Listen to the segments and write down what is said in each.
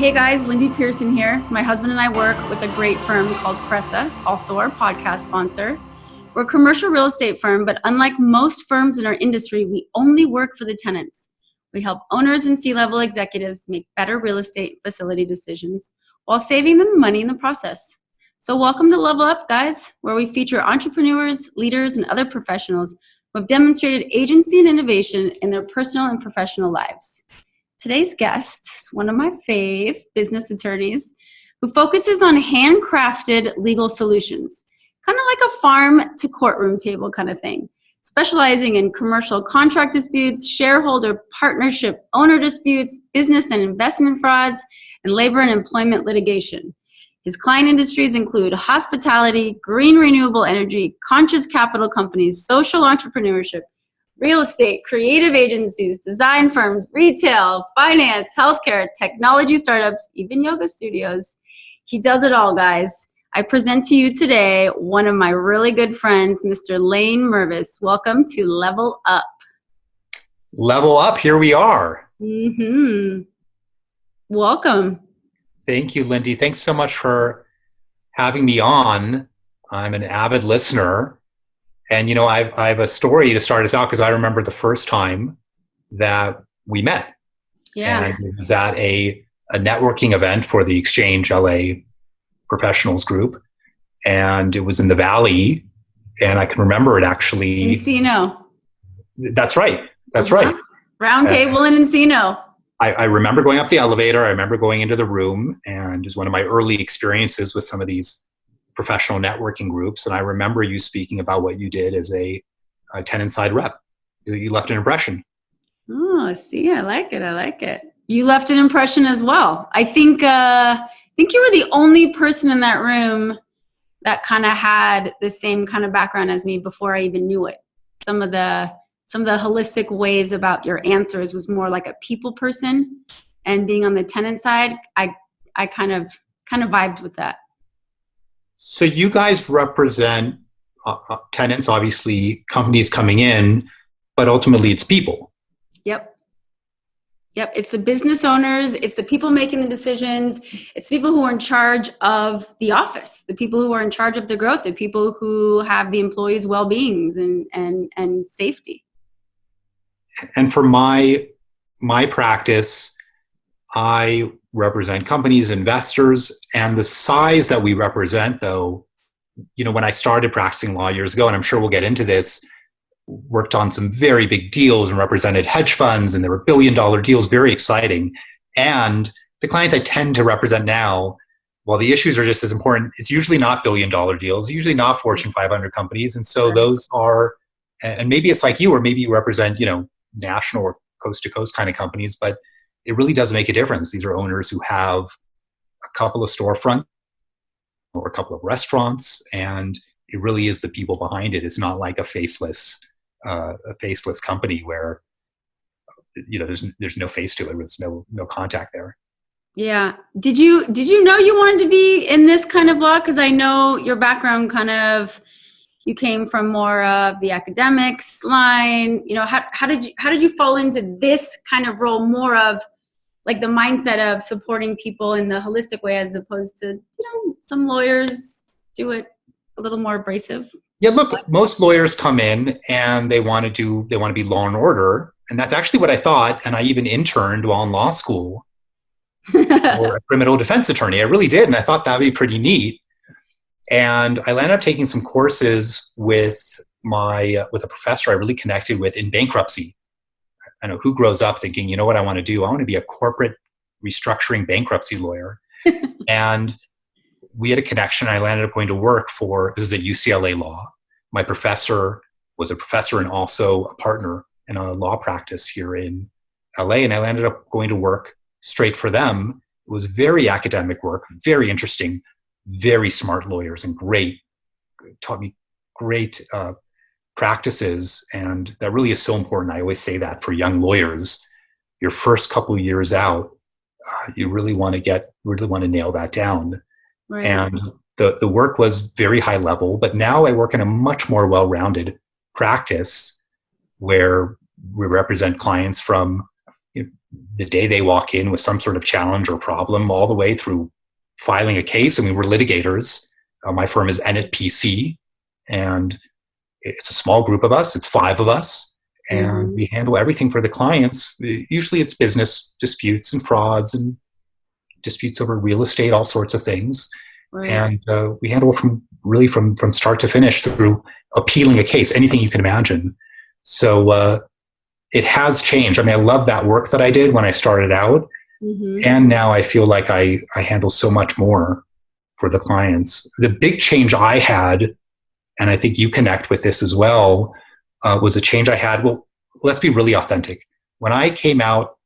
Hey guys, Lindy Pearson here. My husband and I work with a great firm called Cressa, also our podcast sponsor. We're a commercial real estate firm, but unlike most firms in our industry, we only work for the tenants. We help owners and C-level executives make better real estate facility decisions while saving them money in the process. So welcome to Level Up, guys, where we feature entrepreneurs, leaders, and other professionals who have demonstrated agency and innovation in their personal and professional lives. Today's guest is one of my fave business attorneys who focuses on handcrafted legal solutions, kind of like a farm to courtroom table kind of thing, specializing in commercial contract disputes, shareholder partnership owner disputes, business and investment frauds, and labor and employment litigation. His client industries include hospitality, green renewable energy, conscious capital companies, social entrepreneurship, real estate, creative agencies, design firms, retail, finance, healthcare, technology startups, even yoga studios. He does it all, guys. I present to you today one of my really good friends, Mr. Laine Mervis. Welcome to Level Up. Level Up, here we are. Welcome. Thank you, Lindy. Thanks so much for having me on. I'm an avid listener. And, you know, I have a story to start us out because I remember the first time that we met. Yeah. And it was at a networking event for the Exchange LA Professionals Group. And it was in the Valley. And I can remember it actually. Encino. That's right. That's right. Round table in Encino. I remember going up the elevator. I remember going into the room. And it was one of my early experiences with some of these professional networking groups, and I remember you speaking about what you did as a tenant side rep. You left an impression. Oh, see, I like it. I like it. You left an impression as well. I think you were the only person in that room that kind of had the same kind of background as me before I even knew it. Some of the holistic ways about your answers was more like a people person, and being on the tenant side, I kind of vibed with that. So you guys represent tenants, obviously companies coming in, but ultimately it's people. Yep. It's the business owners. It's the people making the decisions. It's the people who are in charge of the office, the people who are in charge of the growth, the people who have the employees' well-beings and safety. And for my practice, I represent companies, investors, and the size that we represent, though, you know, when I started practicing law years ago, and I'm sure we'll get into this, worked on some very big deals and represented hedge funds, and there were billion-dollar deals, very exciting. And the clients I tend to represent now, while the issues are just as important, it's usually not billion-dollar deals, usually not Fortune 500 companies. And so those are, and maybe it's like you, or maybe you represent, you know, national or coast-to-coast kind of companies, but it really does make a difference. These are owners who have a couple of storefronts or a couple of restaurants, and it really is the people behind it. It's not like a faceless company where, you know, there's no face to it. There's no contact there. Yeah. Did you know you wanted to be in this kind of law? Because I know your background you came from more of the academics line. You know, how did you fall into this kind of role, more of like the mindset of supporting people in the holistic way, as opposed to, you know, some lawyers do it a little more abrasive? Yeah, look, most lawyers come in and they want to be law and order, and that's actually what I thought. And I even interned while in law school for a criminal defense attorney. I really did, and I thought that would be pretty neat. And I landed up taking some courses with a professor I really connected with in bankruptcy. I know, who grows up thinking, you know what I want to do? I want to be a corporate restructuring bankruptcy lawyer. And we had a connection. I landed up going to work this was at UCLA Law. My professor was a professor and also a partner in a law practice here in LA. And I landed up going to work straight for them. It was very academic work, very interesting, very smart lawyers, and taught me great practices. And that really is so important. I always say that for young lawyers, your first couple of years out, you really want to nail that down. Right. And the work was very high level, but now I work in a much more well-rounded practice where we represent clients from the day they walk in with some sort of challenge or problem, all the way through filing a case. I mean, we're litigators. My firm is NPC, and it's a small group of us. It's 5 of us, and we handle everything for the clients. Usually it's business disputes and frauds and disputes over real estate, all sorts of things. Right. And we handle from start to finish through appealing a case, anything you can imagine. So it has changed. I mean, I love that work that I did when I started out. And now I feel like I handle so much more for the clients. The big change I had, and I think you connect with this as well, was a change I had. Well, let's be really authentic. When I came out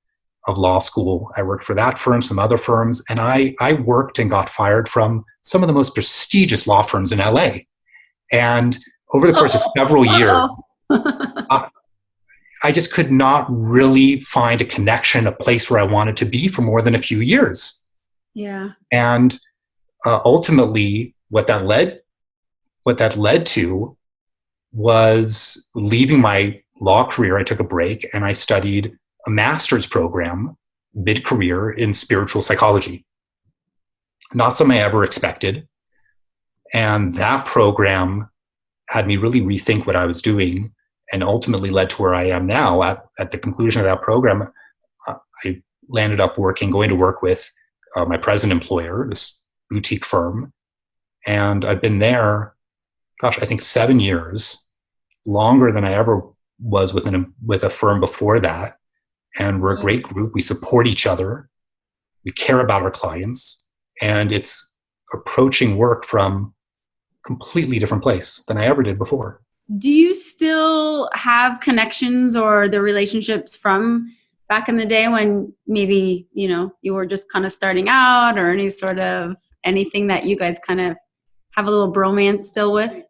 of law school, I worked for that firm, some other firms, and I worked and got fired from some of the most prestigious law firms in LA. And over the course of several years, I just could not really find a connection, a place where I wanted to be for more than a few years. Yeah. And ultimately, what that led to was leaving my law career. I took a break and I studied a master's program mid-career in spiritual psychology. Not something I ever expected. And that program had me really rethink what I was doing, and ultimately led to where I am now. At the conclusion of that program, I landed up going to work with my present employer, this boutique firm. And I've been there, I think 7 years, longer than I ever was with a firm before that. And we're a great group. We support each other. We care about our clients. And it's approaching work from a completely different place than I ever did before. Do you still have connections or the relationships from back in the day when maybe, you were just kind of starting out, or anything that you guys kind of have a little bromance still with?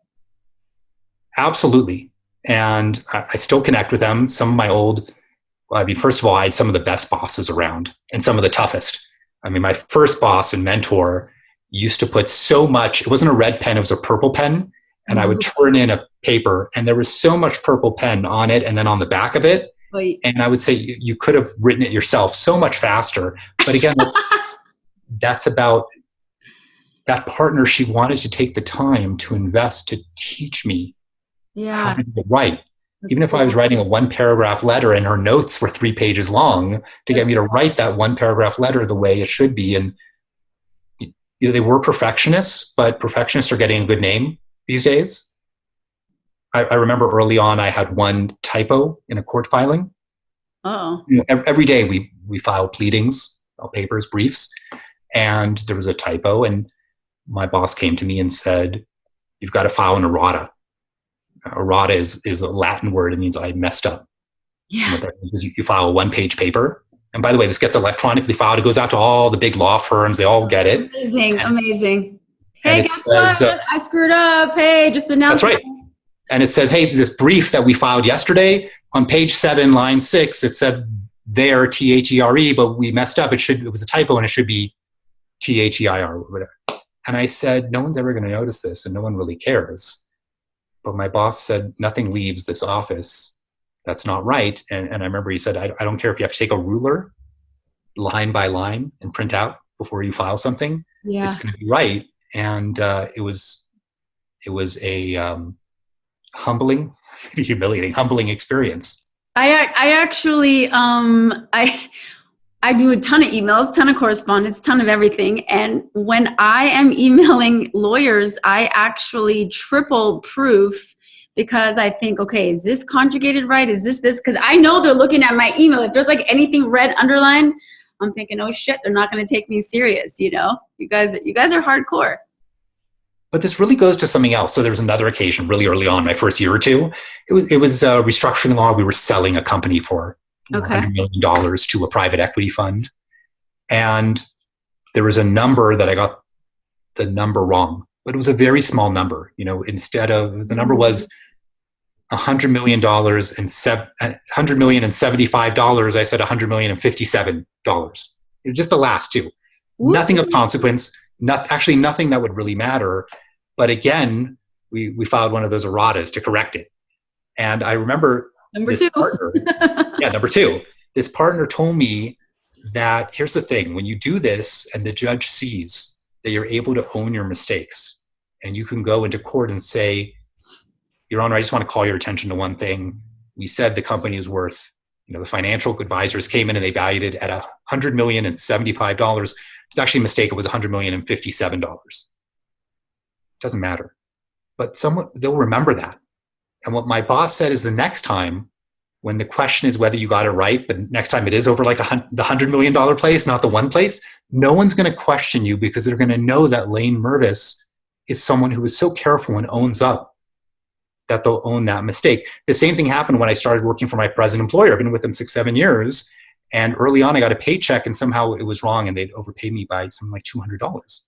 Absolutely. And I still connect with them. Some of my first of all, I had some of the best bosses around and some of the toughest. I mean, my first boss and mentor used to put so much, it wasn't a red pen, it was a purple pen. And I would turn in a paper and there was so much purple pen on it and then on the back of it. Right. And I would say you could have written it yourself so much faster. But again, that's about that partner. She wanted to take the time to invest to teach me how to write. Even if I was writing a 1-paragraph letter and her notes were 3 pages long, to get me to write that 1-paragraph letter the way it should be. And they were perfectionists, but perfectionists are getting a good name these days. I remember early on, I had one typo in a court filing. Oh. Every day we filed pleadings, papers, briefs, and there was a typo. And my boss came to me and said, "You've got to file an errata." Errata is a Latin word. It means I messed up. Yeah. You file a 1-page paper. And by the way, this gets electronically filed. It goes out to all the big law firms. They all get it. Amazing. Hey, guess what? I screwed up. Hey, just announce. That's right. And it says, hey, this brief that we filed yesterday, on page 7, line 6, it said there, THERE, but we messed up. It was a typo and it should be THEIR or whatever. And I said, no one's ever going to notice this and no one really cares. But my boss said, nothing leaves this office that's not right. And I remember he said, I don't care if you have to take a ruler line by line and print out before you file something. Yeah. It's going to be right. And it was a humbling, maybe humiliating, humbling experience. I actually, I do a ton of emails, ton of correspondence, ton of everything. And when I am emailing lawyers, I actually triple proof, because I think, okay, is this conjugated right? Is this? Because I know they're looking at my email. If there's like anything red underlined, I'm thinking, oh shit, they're not going to take me serious. You guys are hardcore. But this really goes to something else. So there was another occasion really early on, my first year or two. It was restructuring law. We were selling a company for $100 million to a private equity fund. And there was a number that I got the number wrong, but it was a very small number. Instead of, the number was $100 million and $100,075. I said $100,057. Just the last two. Ooh. Nothing of consequence. Nothing that would really matter. But again, we filed one of those erratas to correct it. And I remember number 2. partner, number 2. this partner told me that here's the thing, when you do this and the judge sees that you're able to own your mistakes and you can go into court and say, Your Honor, I just want to call your attention to one thing. We said the company is worth, the financial advisors came in and they valued it at $100 million and $75. It's actually a mistake. It was $100 million and $57. Doesn't matter. But they'll remember that. And what my boss said is the next time, when the question is whether you got it right, but next time it is over like the $100 million place, not the one place, no one's going to question you because they're going to know that Laine Mervis is someone who is so careful and owns up that they'll own that mistake. The same thing happened when I started working for my present employer. I've been with them 6-7 years. And early on, I got a paycheck and somehow it was wrong and they'd overpaid me by something like $200.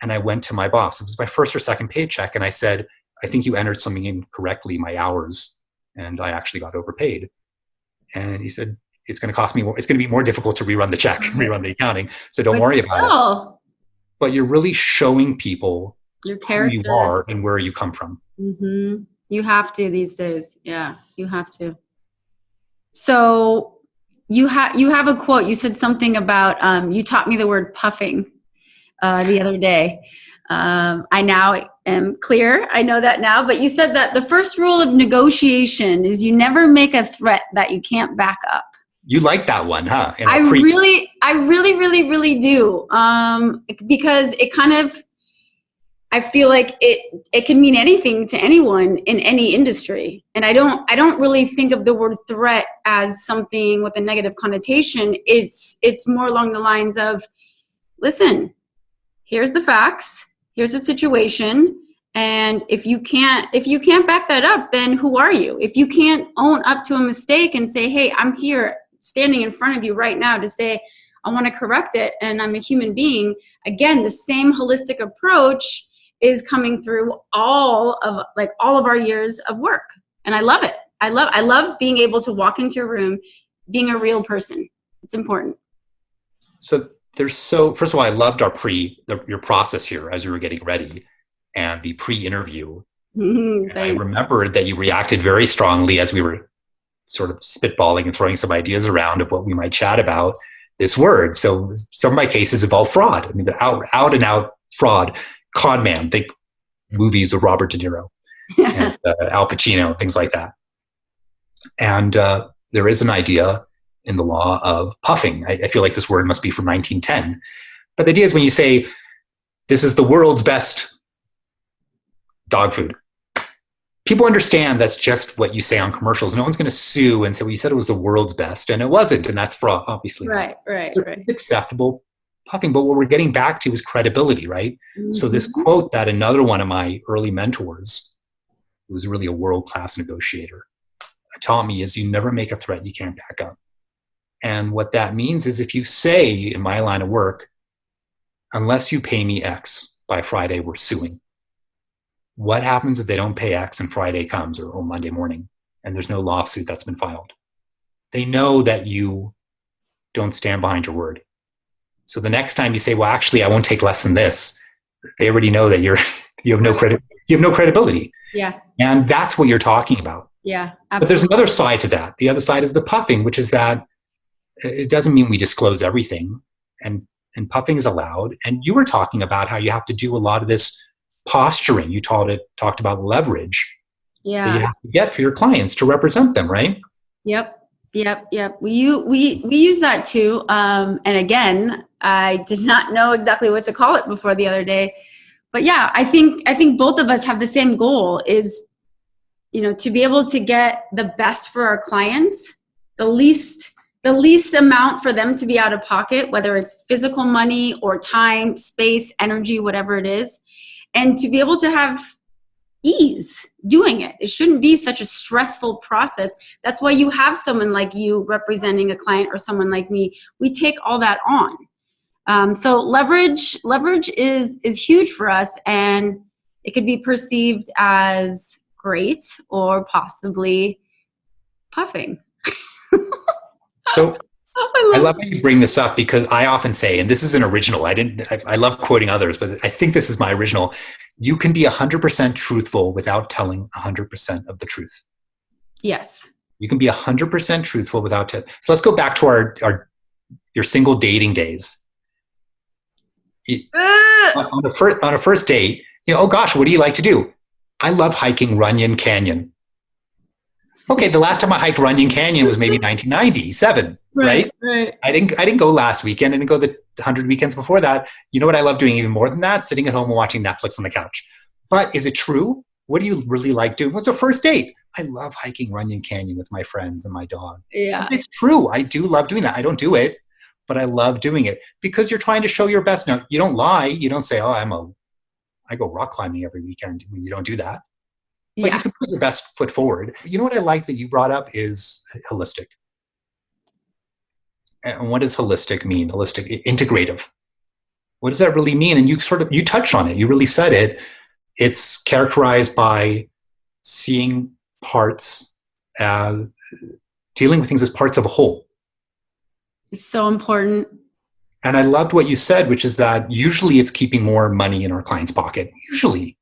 And I went to my boss. It was my first or second paycheck. And I said, I think you entered something incorrectly, my hours, and I actually got overpaid. And he said, it's going to cost me more. It's going to be more difficult to rerun the check, rerun the accounting. So don't worry about it. But you're really showing people your character, who you are and where you come from. Mm-hmm. You have to these days. Yeah, you have to. So you have a quote. You said something about, you taught me the word puffing the other day. I now am clear. I know that now. But you said that the first rule of negotiation is you never make a threat that you can't back up. You like that one, huh? I really, really do. Because it kind of, I feel like it can mean anything to anyone in any industry. And I don't really think of the word threat as something with a negative connotation. It's more along the lines of, listen, here's the facts, here's the situation. And if you can't back that up, then who are you? If you can't own up to a mistake and say, hey, I'm here standing in front of you right now to say, I want to correct it and I'm a human being. Again, the same holistic approach is coming through all of our years of work. And I love it. I love being able to walk into a room, being a real person. It's important. So first of all, I loved your process here as we were getting ready and the pre-interview. Mm-hmm, I remembered that you reacted very strongly as we were sort of spitballing and throwing some ideas around of what we might chat about this word. So some of my cases involve fraud. I mean, they're out and out fraud. Con man, think movies of Robert De Niro and Al Pacino, things like that. And there is an idea in the law of puffing. I feel like this word must be from 1910. But the idea is when you say, this is the world's best dog food, people understand that's just what you say on commercials. No one's going to sue and say, well, you said it was the world's best, and it wasn't, and that's fraud, obviously. Right. It's acceptable puffing, but what we're getting back to is credibility, right? Mm-hmm. So this quote that another one of my early mentors, who was really a world-class negotiator, taught me is you never make a threat you can't back up. And what that means is if you say, in my line of work, unless you pay me X by Friday, we're suing. What happens if they don't pay X and Friday comes or Monday morning and there's no lawsuit that's been filed? They know that you don't stand behind your word. So the next time you say, well, actually, I won't take less than this, they already know that you have no credibility. Yeah. And that's what you're talking about. Yeah. Absolutely. But there's another side to that. The other side is the puffing, which is that it doesn't mean we disclose everything. And puffing is allowed. And you were talking about how you have to do a lot of this posturing. You talked about leverage that you have to get for your clients to represent them, right? Yep. We use that too. And again, I did not know exactly what to call it before the other day. But yeah, I think both of us have the same goal is, to be able to get the best for our clients, the least amount for them to be out of pocket, whether it's physical money or time, space, energy, whatever it is, and to be able to have ease doing it. It shouldn't be such a stressful process. That's why you have someone like you representing a client or someone like me. We take all that on. So leverage is huge for us, and it could be perceived as great or possibly puffing. So I love how you bring this up because I often say, and this is an original, I love quoting others, but I think this is my original. You can be 100% truthful without telling 100% of the truth. Yes. You can be 100% truthful without so let's go back to your single dating days. On a first date, oh gosh, what do you like to do? I love hiking Runyon Canyon. Okay, the last time I hiked Runyon Canyon was maybe 1997, right? I didn't go last weekend. I didn't go the 100 weekends before that. You know what I love doing even more than that? Sitting at home and watching Netflix on the couch. But is it true? What do you really like doing? What's a first date? I love hiking Runyon Canyon with my friends and my dog. Yeah. It's true. I do love doing that. I don't do it, but I love doing it because you're trying to show your best. Now, you don't lie. You don't say, I go rock climbing every weekend. You don't do that. But you can put your best foot forward. You know what I like that you brought up is holistic. And what does holistic mean? Holistic, integrative. What does that really mean? And you touched on it. You really said it. It's characterized by seeing parts as dealing with things as parts of a whole. It's so important. And I loved what you said, which is that usually it's keeping more money in our client's pocket. Usually.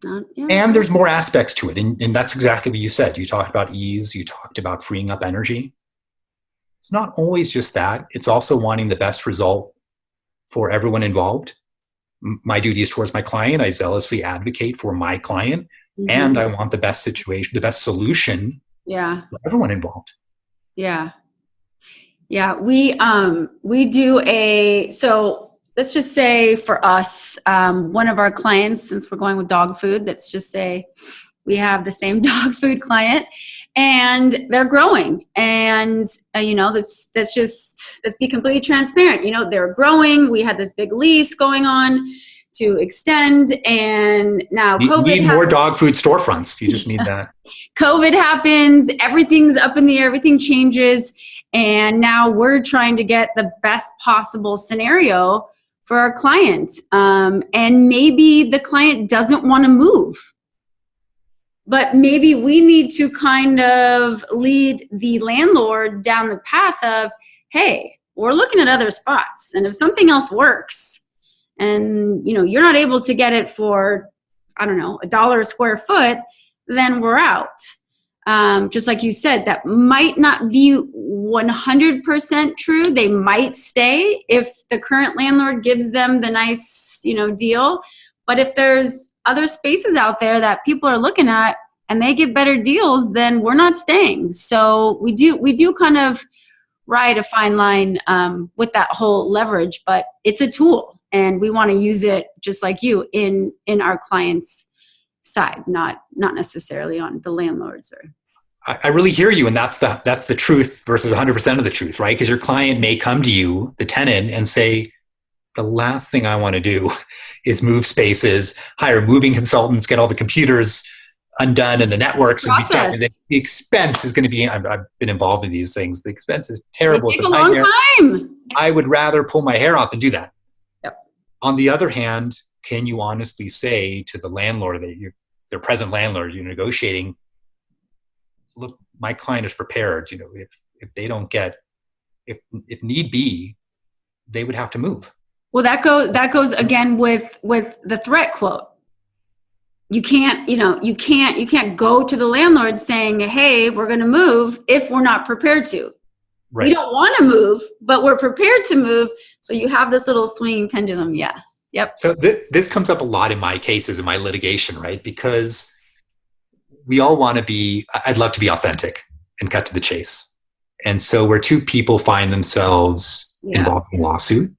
And there's more aspects to it. And that's exactly what you said. You talked about ease. You talked about freeing up energy. It's not always just that. It's also wanting the best result for everyone involved. My duty is towards my client. I zealously advocate for my client. Mm-hmm. And I want the best situation, the best solution for everyone involved. Yeah. Yeah. We do so let's just say for us, one of our clients, since we're going with dog food, let's just say we have the same dog food client and they're growing. And, let's be completely transparent. They're growing. We had this big lease going on to extend. And now COVID need more dog food storefronts. You just need that. COVID happens. Everything's up in the air. Everything changes. And now we're trying to get the best possible scenario for our client. And maybe the client doesn't want to move. But maybe we need to kind of lead the landlord down the path of, hey, we're looking at other spots. And if something else works and, you're not able to get it for, $1 a square foot, then we're out. Just like you said, that might not be 100% true. They might stay if the current landlord gives them the nice, deal. But if there's other spaces out there that people are looking at and they get better deals, then we're not staying. So we do kind of ride a fine line with that whole leverage, but it's a tool and we want to use it just like you in our clients' side, not necessarily on the landlords. Or I really hear you, and that's the truth versus 100% of the truth, right? Because your client may come to you, the tenant, and say, the last thing I want to do is move spaces, hire moving consultants, get all the computers undone and the networks and be done. And the expense is going to be, I've been involved in these things. The expense is terrible. It takes a long time. I would rather pull my hair out than do that. Yep. On the other hand, can you honestly say to the landlord that their present landlord you're negotiating, look, my client is prepared, if they don't get, if need be, they would have to move. Well, that goes again with the threat quote. You can't go to the landlord saying, hey, we're going to move if we're not prepared to. Right. We don't want to move, but we're prepared to move. So you have this little swinging pendulum. Yeah. Yep. So this comes up a lot in my cases, in my litigation, right? Because we all want to I'd love to be authentic and cut to the chase. And so where two people find themselves involved in a lawsuit,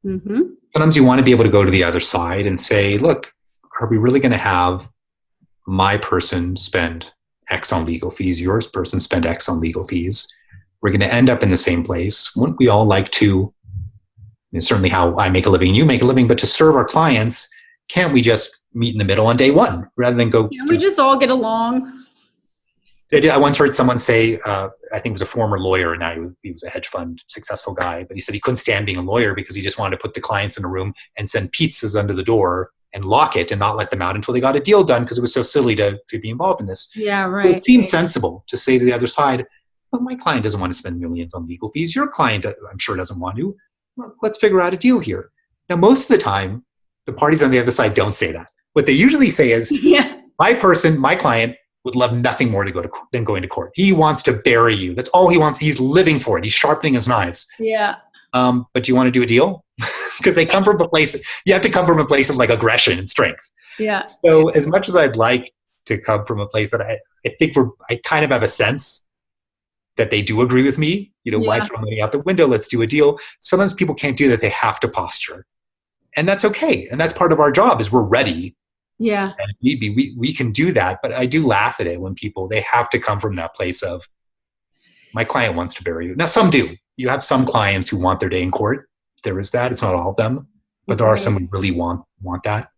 sometimes you want to be able to go to the other side and say, look, are we really going to have my person spend X on legal fees, yours person spend X on legal fees? We're going to end up in the same place. Wouldn't we all like to, certainly how I make a living and you make a living, but to serve our clients, can't we just meet in the middle on day one rather than go? Can't we just all get along? I once heard someone say, I think it was a former lawyer, and now he was a hedge fund successful guy, but he said he couldn't stand being a lawyer because he just wanted to put the clients in a room and send pizzas under the door and lock it and not let them out until they got a deal done because it was so silly to be involved in this. Yeah, right. So it seems sensible to say to the other side, well, my client doesn't want to spend millions on legal fees. Your client, I'm sure, doesn't want to. Well, let's figure out a deal here. Now, most of the time, the parties on the other side don't say that. What they usually say is, my client would love nothing more than going to court. He wants to bury you. That's all he wants. He's living for it. He's sharpening his knives. Yeah. But do you want to do a deal? Because they come from a place, you have to come from a place of like aggression and strength. Yeah. So as much as I'd like to come from a place that I think I kind of have a sense that they do agree with me, why throw money out the window? Let's do a deal. Sometimes people can't do that. They have to posture. And that's okay. And that's part of our job is we're ready. Yeah. And maybe we can do that. But I do laugh at it when they have to come from that place of, my client wants to bury you. Now, some do. You have some clients who want their day in court. There is that. It's not all of them. But there are some who really want that.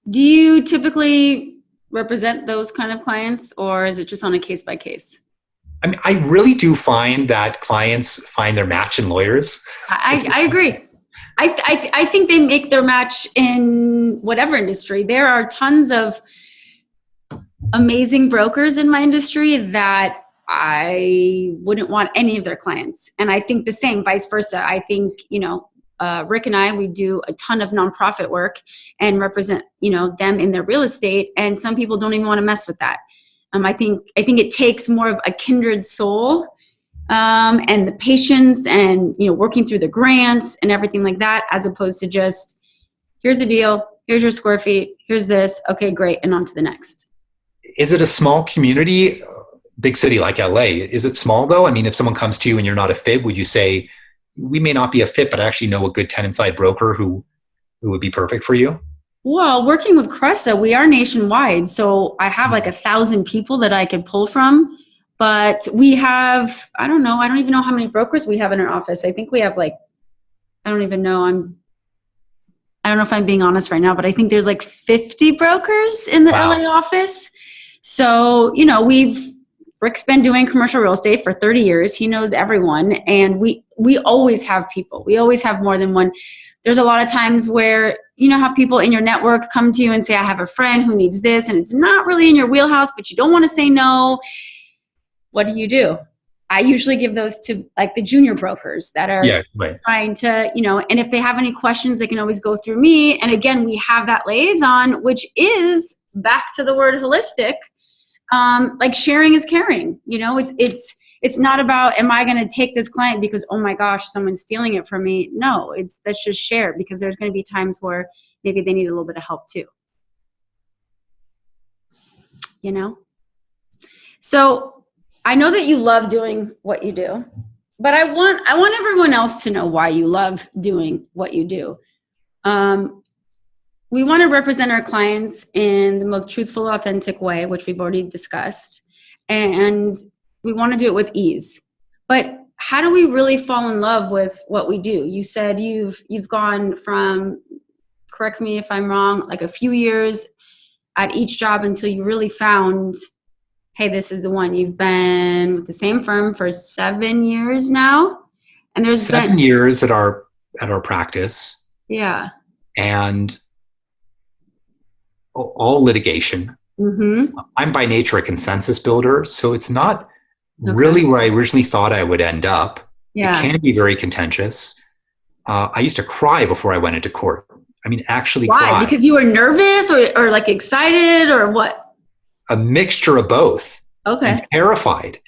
Do you typically represent those kind of clients, or is it just on a case by case? I mean, I really do find that clients find their match in lawyers. I agree. I think they make their match in whatever industry. There are tons of amazing brokers in my industry that I wouldn't want any of their clients. And I think the same, vice versa. I think, Rick and I, we do a ton of nonprofit work and represent, them in their real estate. And some people don't even want to mess with that. I think it takes more of a kindred soul, and the patience and, working through the grants and everything like that, as opposed to just, here's a deal, here's your square feet, here's this. Okay, great. And on to the next. Is it a small community, big city like LA? Is it small though? I mean, if someone comes to you and you're not a fit, would you say, we may not be a fit, but I actually know a good tenant side broker who would be perfect for you? Well, working with Cressa, we are nationwide. So I have like 1,000 people that I could pull from. But we have, I don't even know how many brokers we have in our office. I think we have I don't even know. I don't know if I'm being honest right now, but I think there's 50 brokers in the LA office. So, Rick's been doing commercial real estate for 30 years. He knows everyone. And we always have people. We always have more than one. There's a lot of times where, how people in your network come to you and say, I have a friend who needs this, and it's not really in your wheelhouse, but you don't want to say no. What do? I usually give those to the junior brokers that are trying to, and if they have any questions, they can always go through me. And again, we have that liaison, which is back to the word holistic. Sharing is caring. It's not about, am I going to take this client because, oh my gosh, someone's stealing it from me? No, let's just share, because there's going to be times where maybe they need a little bit of help too. So I know that you love doing what you do, but I want everyone else to know why you love doing what you do. We want to represent our clients in the most truthful, authentic way, which we've already discussed, and we want to do it with ease. But how do we really fall in love with what we do? You said you've gone from, correct me if I'm wrong, a few years at each job until you really found, hey, this is the one. You've been with the same firm for 7 years now, and there's 7 years at our practice. Yeah. And all litigation. Mm-hmm. I'm by nature a consensus builder, so it's not really where I originally thought I would end up. Yeah. It can be very contentious. I used to cry before I went into court. I mean, actually cry. Why? Because you were nervous or excited or what? A mixture of both. Okay. And terrified.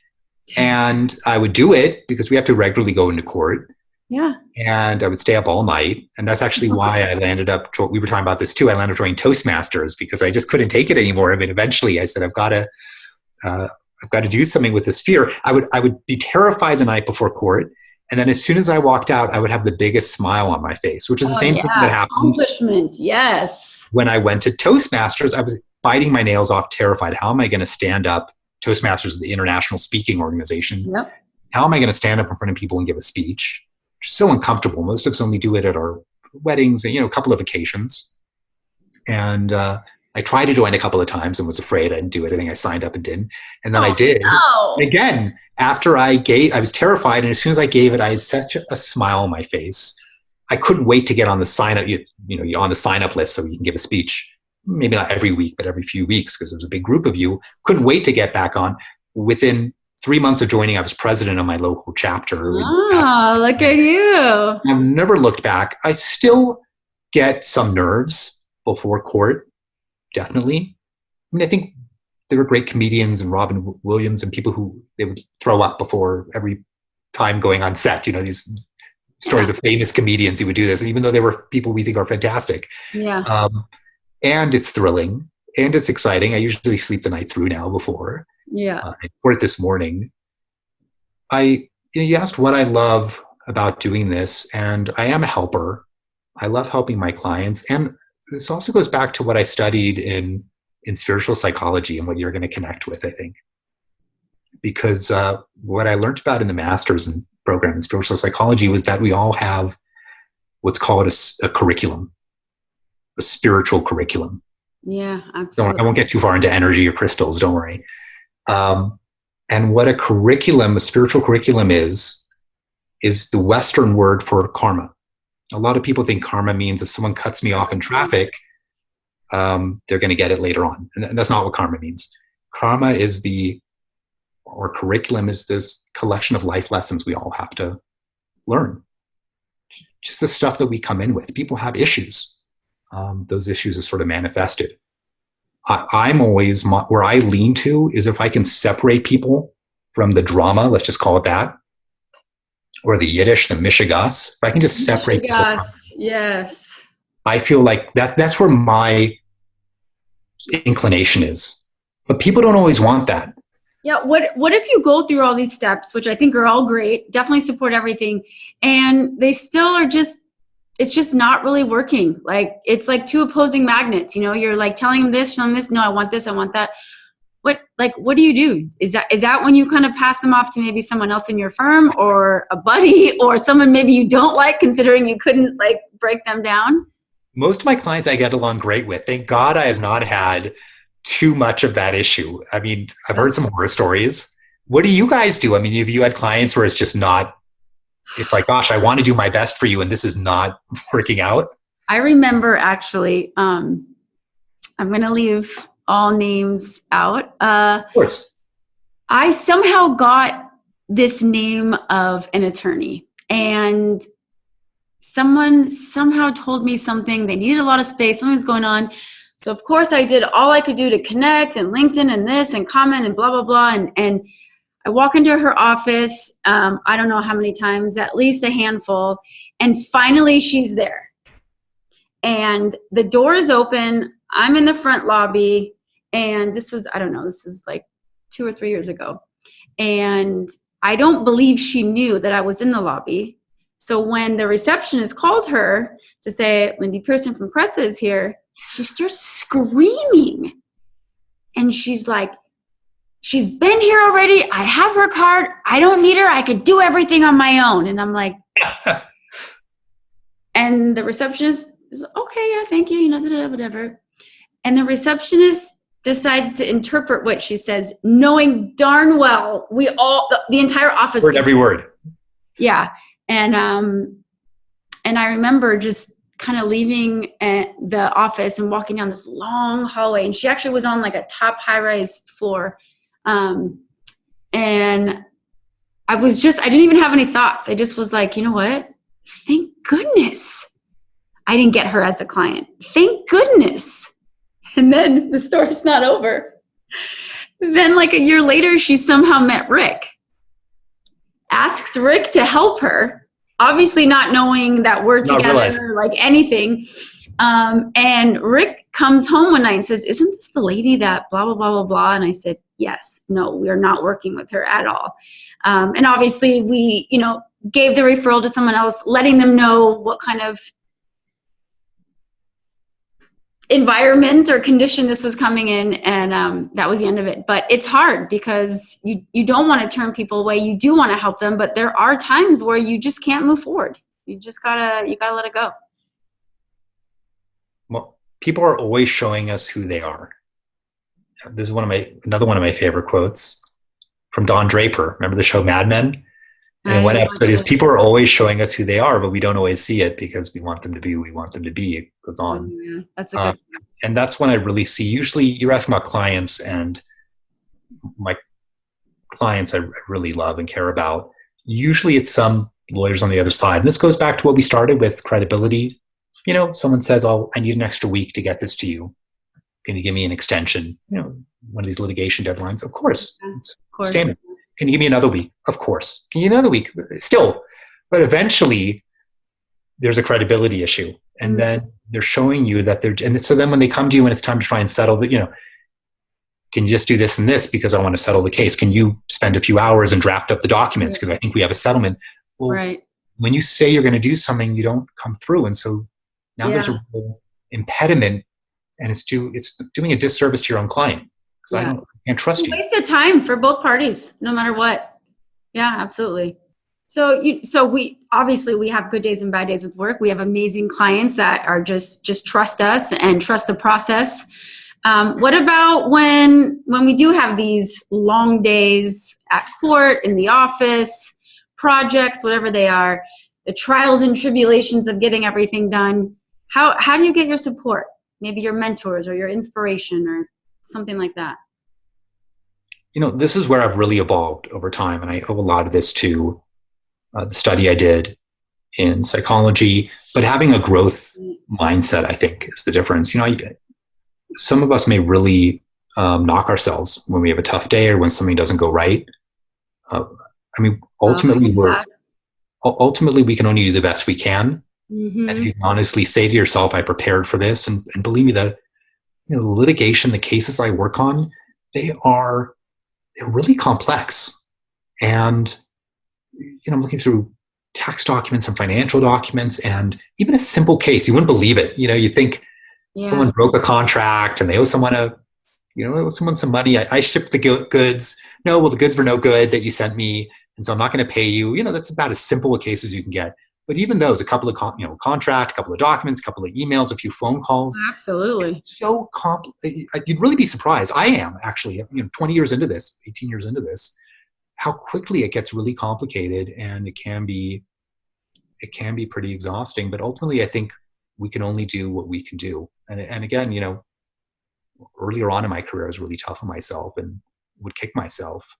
And I would do it because we have to regularly go into court. Yeah. And I would stay up all night. And that's actually why I landed up, we were talking about this too, I landed up joining Toastmasters because I just couldn't take it anymore. I mean, eventually I said, I've got to do something with this fear. I would be terrified the night before court. And then as soon as I walked out, I would have the biggest smile on my face, which is the same thing that happened. Accomplishment, yes. When I went to Toastmasters, I was biting my nails off, terrified. How am I going to stand up? Toastmasters is the international speaking organization. Yep. How am I going to stand up in front of people and give a speech? It's so uncomfortable. Most of us only do it at our weddings, a couple of occasions. And I tried to join a couple of times and was afraid I didn't do it. I think I signed up and didn't. And then I did. No. Again, after I was terrified. And as soon as I gave it, I had such a smile on my face. I couldn't wait to get on the sign up, you're on the sign up list so you can give a speech. Maybe not every week, but every few weeks, because there's a big group of you. Couldn't wait to get back on. Within 3 months of joining, I was president of my local chapter. Oh, look at you. I've never looked back. I still get some nerves before court, definitely. I mean, I think there were great comedians and Robin Williams and people who they would throw up before every time going on set. You know, these stories of famous comedians who would do this, even though they were people we think are fantastic. Yeah. And it's thrilling and it's exciting. I usually sleep the night through now before. Yeah. I poured it this morning. You asked what I love about doing this, and I am a helper. I love helping my clients. And this also goes back to what I studied in spiritual psychology and what you're going to connect with, I think. Because what I learned about in the master's program in spiritual psychology was that we all have what's called a curriculum, a spiritual curriculum. Yeah, absolutely. I won't get too far into energy or crystals, don't worry. And what a spiritual curriculum is the Western word for karma. A lot of people think karma means if someone cuts me off in traffic, they're going to get it later on. And that's not what karma means. Karma is curriculum is this collection of life lessons we all have to learn. Just the stuff that we come in with. People have issues. Those issues are sort of manifested. I'm always, where I lean to is if I can separate people from the drama, let's just call it that, or the Yiddish, the mishigas. If I can just separate people from, yes. I feel like that's where my inclination is. But people don't always want that. Yeah. What if you go through all these steps, which I think are all great, definitely support everything, and they still are it's just not really working. Like, it's like two opposing magnets, you know, you're like telling them this, no, I want this, I want that. What do you do? Is that when you kind of pass them off to maybe someone else in your firm or a buddy or someone maybe you don't like, considering you couldn't like break them down? Most of my clients I get along great with. Thank God I have not had too much of that issue. I mean, I've heard some horror stories. What do you guys do? I mean, have you had clients where it's just not, it's like, gosh, I want to do my best for you and this is not working out? I remember actually, I'm going to leave all names out. Of course. I somehow got this name of an attorney, and someone somehow told me something. They needed a lot of space. Something was going on. So of course I did all I could do to connect and LinkedIn and this and comment and blah, blah, blah. And I walk into her office. I don't know how many times, at least a handful. And finally she's there. And the door is open. I'm in the front lobby. And this was, I don't know, this is like 2 or 3 years ago. And I don't believe she knew that I was in the lobby. So when the receptionist called her to say, Lindy Pearson from Cressa is here, she starts screaming. And she's like, she's been here already. I have her card. I don't need her. I could do everything on my own. And I'm like, and the receptionist is like, okay, yeah, thank you, you know, whatever. And the receptionist decides to interpret what she says, knowing darn well the entire office heard every word. Yeah. And I remember just kind of leaving the office and walking down this long hallway, and she actually was on like a top high-rise floor. And I didn't even have any thoughts. I just was like, you know what? Thank goodness I didn't get her as a client. Thank goodness. And then the story's not over. Then like a year later, she somehow met Rick. Asks Rick to help her, obviously not knowing that we're together, like anything. And Rick comes home one night and says, isn't this the lady that blah, blah, blah, blah, blah? And I said, yes, no, we are not working with her at all. And obviously we, you know, gave the referral to someone else, letting them know what kind of environment or condition this was coming in, and that was the end of it. But it's hard because you don't want to turn people away. You do want to help them, but there are times where you just can't move forward. You gotta let it go. Well, people are always showing us who they are. This is another one of my favorite quotes from Don Draper. Remember the show Mad Men? And one episode is, people are always showing us who they are, but we don't always see it because we want them to be who we want them to be. It goes on. Yeah, that's a good and that's when I really see, usually you're asking about clients, and my clients I really love and care about. Usually it's some lawyers on the other side. And this goes back to what we started with, credibility. You know, someone says, oh, I need an extra week to get this to you. Can you give me an extension? You know, one of these litigation deadlines. Of course, Yeah, it's of course. standard. Can you give me another week? Of course. Can you give me another week? Still. But eventually, there's a credibility issue. And then they're showing you that and so then when they come to you and it's time to try and settle can you just do this and this because I want to settle the case? Can you spend a few hours and draft up the documents because I think we have a settlement? Well, Right. when you say you're going to do something, you don't come through. And so now there's a real impediment, and it's doing a disservice to your own client because I can't trust you. Waste of time for both parties, no matter what. Yeah, absolutely. So we obviously have good days and bad days with work. We have amazing clients that are just trust us and trust the process. What about when we do have these long days at court, in the office, projects, whatever they are, the trials and tribulations of getting everything done? How do you get your support? Maybe your mentors or your inspiration or something like that. This is where I've really evolved over time, and I owe a lot of this to the study I did in psychology. But having a growth mindset, I think, is the difference. Some of us may really knock ourselves when we have a tough day or when something doesn't go right. Ultimately, we can only do the best we can. Mm-hmm. And you can honestly say to yourself, I prepared for this. And believe me, the litigation, the cases I work on, they're really complex. And, I'm looking through tax documents and financial documents, and even a simple case, you wouldn't believe it. You think someone broke a contract and they owe someone some money. I shipped the goods. No, well, the goods were no good that you sent me, and so I'm not going to pay you. That's about as simple a case as you can get. But even those, a couple of contract, a couple of documents, a couple of emails, a few phone calls. Absolutely. So you'd really be surprised. I am actually, 20 years into this, 18 years into this, how quickly it gets really complicated, and it can be pretty exhausting. But ultimately, I think we can only do what we can do. And again, earlier on in my career, I was really tough on myself and would kick myself.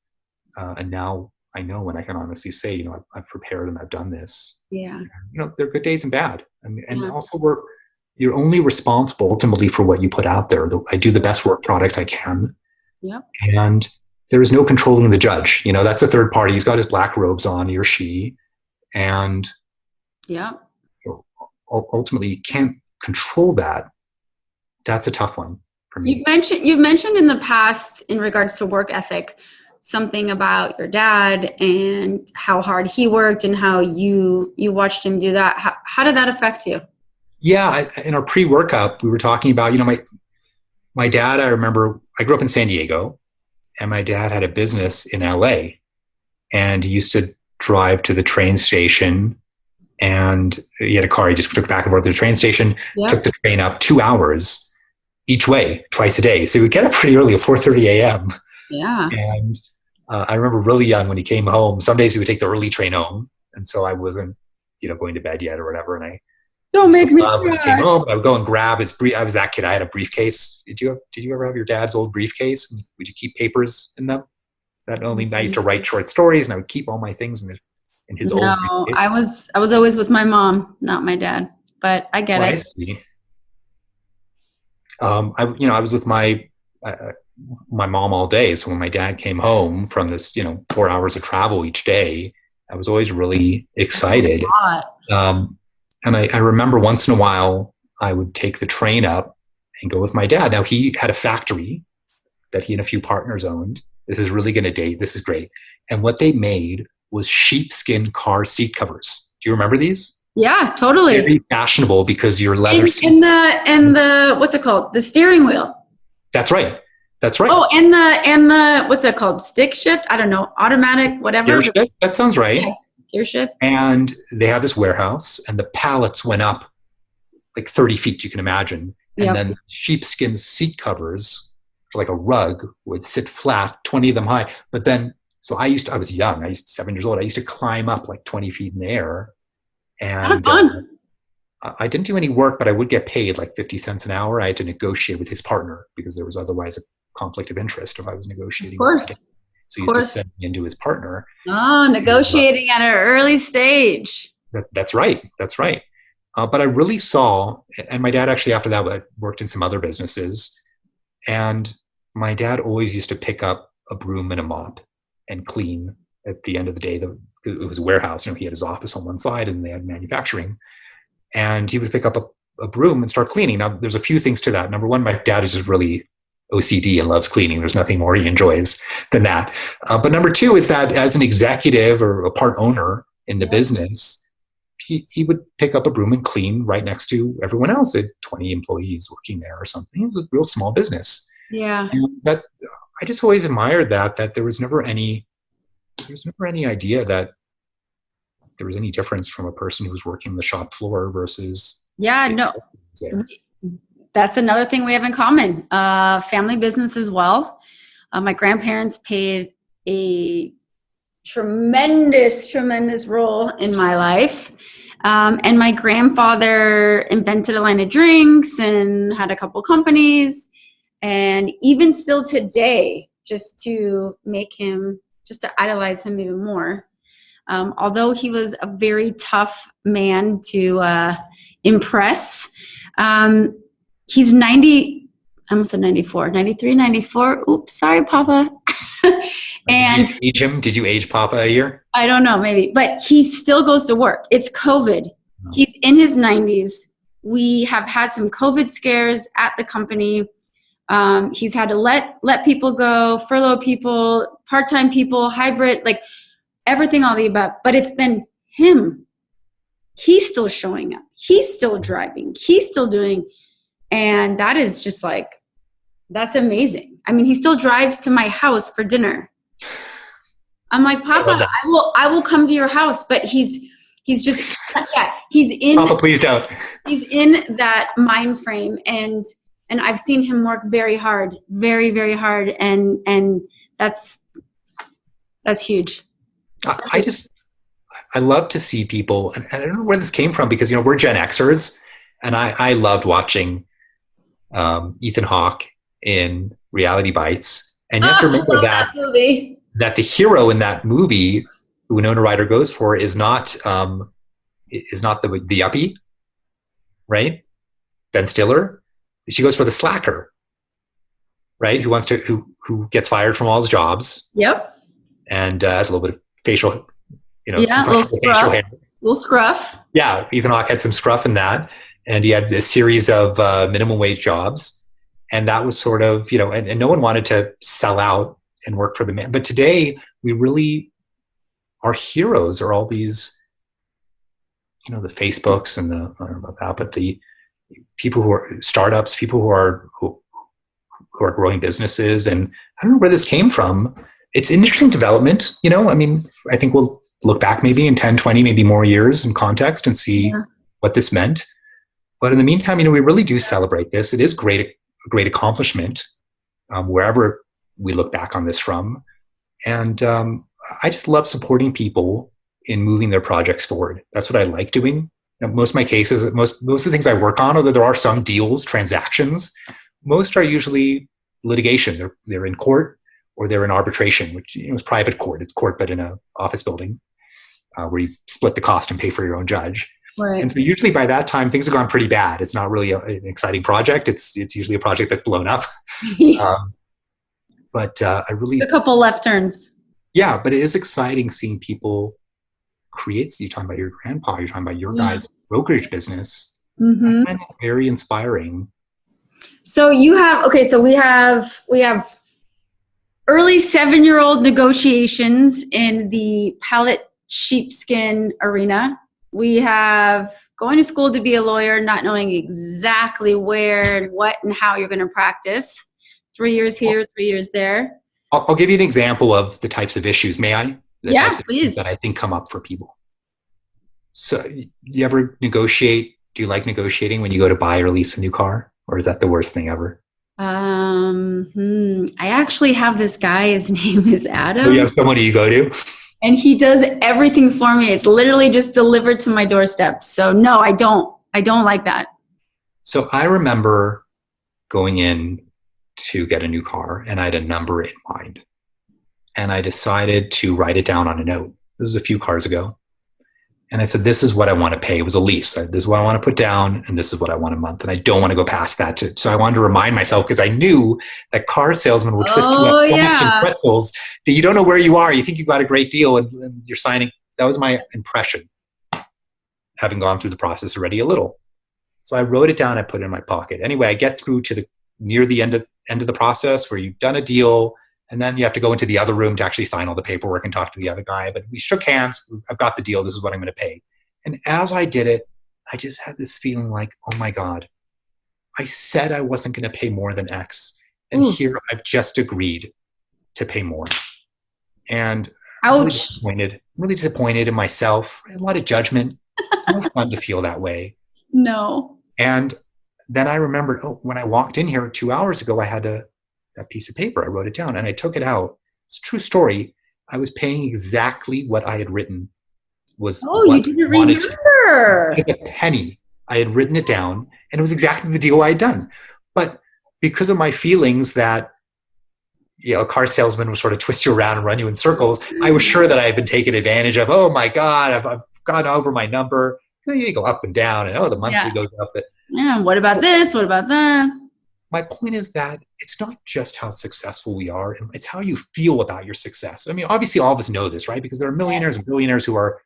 And now I know, and I can honestly say, I've prepared and I've done this. Yeah. There are good days and bad. And also you're only responsible ultimately for what you put out there. I do the best work product I can. Yep. And there is no controlling the judge. That's a third party. He's got his black robes on, he or she. And ultimately you can't control that. That's a tough one for me. You've mentioned in the past, in regards to work ethic, something about your dad and how hard he worked and how you watched him do that. How did that affect you? Yeah, in our pre-workup, we were talking about, my dad, I remember, I grew up in San Diego, and my dad had a business in LA, and he used to drive to the train station, and he had a car. He just took back and forth to the train station, took the train up 2 hours each way, twice a day. So he would get up pretty early at 4:30 a.m. Yeah. And I remember really young when he came home, some days he would take the early train home. And so I wasn't, going to bed yet or whatever. And don't make me cry. When he came home, I would go and grab his I was that kid. I had a briefcase. Did you ever have your dad's old briefcase? Would you keep papers in them? That only I used to write short stories, and I would keep all my things in his old briefcase. I was always with my mom, not my dad. But I get it. I see. I was with my mom all day. So when my dad came home from this, 4 hours of travel each day, I was always really excited. And I remember once in a while, I would take the train up and go with my dad. Now, he had a factory that he and a few partners owned. This is really going to date. This is great. And what they made was sheepskin car seat covers. Do you remember these? Yeah, totally. Very fashionable because your leather seats. And the what's it called? The steering wheel. That's right. Oh, and the what's that called? Stick shift? I don't know. Automatic, whatever. Gear shift? That sounds right. Yeah, gear shift. And they had this warehouse, and the pallets went up like 30 feet, you can imagine. And then sheepskin seat covers, like a rug, would sit flat, 20 of them high. But then, I was young. 7 years old. I used to climb up like 20 feet in the air. And I didn't do any work, but I would get paid like 50 cents an hour. I had to negotiate with his partner because there was otherwise a conflict of interest if I was negotiating. Of course. So he used to send me into his partner. Oh, negotiating at an early stage. That's right. But I really saw, and my dad actually after that worked in some other businesses. And my dad always used to pick up a broom and a mop and clean at the end of the day. It was a warehouse. He had his office on one side and they had manufacturing. And he would pick up a broom and start cleaning. Now, there's a few things to that. Number one, my dad is just really OCD and loves cleaning. There's nothing more he enjoys than that. But number two is that as an executive or a part owner in the business, he would pick up a broom and clean right next to everyone else. They had 20 employees working there or something. It was a real small business. Yeah. And that I just always admired that there was never any idea that there was any difference from a person who was working the shop floor versus. Yeah, no, that's another thing we have in common. Family business as well. My grandparents played a tremendous role in my life. And my grandfather invented a line of drinks and had a couple companies. And even still today, just to idolize him even more. Although he was a very tough man to impress, he's 90, I almost said 94, 93, 94. Oops, sorry, Papa. And did you age him? Did you age Papa a year? I don't know, maybe, but he still goes to work. It's COVID. Oh. He's in his 90s. We have had some COVID scares at the company. He's had to let people go, furlough people, part-time people, hybrid, like everything, all the above. But it's been him. He's still showing up. He's still driving. He's still doing. And that is just like, that's amazing. I mean, he still drives to my house for dinner. I'm like, Papa, I will come to your house, but he's just, he's in. Papa, please don't. He's in that mind frame, and I've seen him work very hard, very, very hard, and that's huge. I love to see people, and I don't know where this came from because we're Gen Xers, and I loved watching Ethan Hawke in Reality Bites, and you have to remember that the hero in that movie, who Winona Ryder goes for, is not the yuppie, right? Ben Stiller. She goes for the slacker, right? Who gets fired from all his jobs. Yep. And has a little bit of facial, a little scruff. Little scruff. Yeah, Ethan Hawke had some scruff in that, and he had a series of minimum wage jobs, and that was sort of and no one wanted to sell out and work for the man. But today, our heroes are all these, the Facebooks and I don't know about that, but the people who are startups, people who are growing businesses. And I don't know where this came from. It's interesting development, I mean, I think we'll look back maybe in 10, 20, maybe more years in context and see what this meant. But in the meantime, we really do celebrate this. It is a great accomplishment, wherever we look back on this from. And I just love supporting people in moving their projects forward. That's what I like doing. Most of my cases, most of the things I work on, although there are some deals, transactions, most are usually litigation. They're in court or they're in arbitration, which is private court. It's court, but in an office building where you split the cost and pay for your own judge. Right. And so usually by that time, things have gone pretty bad. It's not really an exciting project. It's usually a project that's blown up. But I really... A couple left turns. Yeah, but it is exciting seeing people create. You're talking about your grandpa, you're talking about your guys' brokerage business. Mm-hmm. I find that very inspiring. So we have early 7-year-old negotiations in the pallet sheepskin arena. We have going to school to be a lawyer, not knowing exactly where and what and how you're going to practice. 3 years here, 3 years there. I'll give you an example of the types of issues, may I? The types of please. That I think come up for people. So you ever negotiate? Do you like negotiating when you go to buy or lease a new car? Or is that the worst thing ever? I actually have this guy. His name is Adam. Oh, you have someone you go to? And he does everything for me. It's literally just delivered to my doorstep. So no, I don't like that. So I remember going in to get a new car and I had a number in mind. And I decided to write it down on a note. This was a few cars ago. And I said, this is what I want to pay. It was a lease. This is what I want to put down, and this is what I want a month. And I don't want to go past that. So I wanted to remind myself, because I knew that car salesmen will twist you up Oh, so much in yeah. pretzels that you don't know where you are. You think you've got a great deal, and you're signing. That was my impression, having gone through the process already a little. So I wrote it down. I put it in my pocket. Anyway, I get through to near the end of the process where you've done a deal, and then you have to go into the other room to actually sign all the paperwork and talk to the other guy. But we shook hands. I've got the deal. This is what I'm going to pay. And as I did it, I just had this feeling like, oh my God, I said I wasn't going to pay more than X. And here I've just agreed to pay more. And Ouch. I'm really disappointed in myself. A lot of judgment. It's no fun to feel that way. No. And then I remembered, when I walked in here 2 hours ago, I had that piece of paper. I wrote it down and I took it out. It's a true story. I was paying exactly what I had written. You didn't remember. A penny. I had written it down, and it was exactly the deal I had done. But because of my feelings that, a car salesman will sort of twist you around and run you in circles, I was sure that I had been taken advantage of. Oh my God, I've gone over my number. You go up and down, and the monthly goes up. What about this? What about that? My point is that it's not just how successful we are, it's how you feel about your success. I mean, obviously all of us know this, right? Because there are millionaires and billionaires who are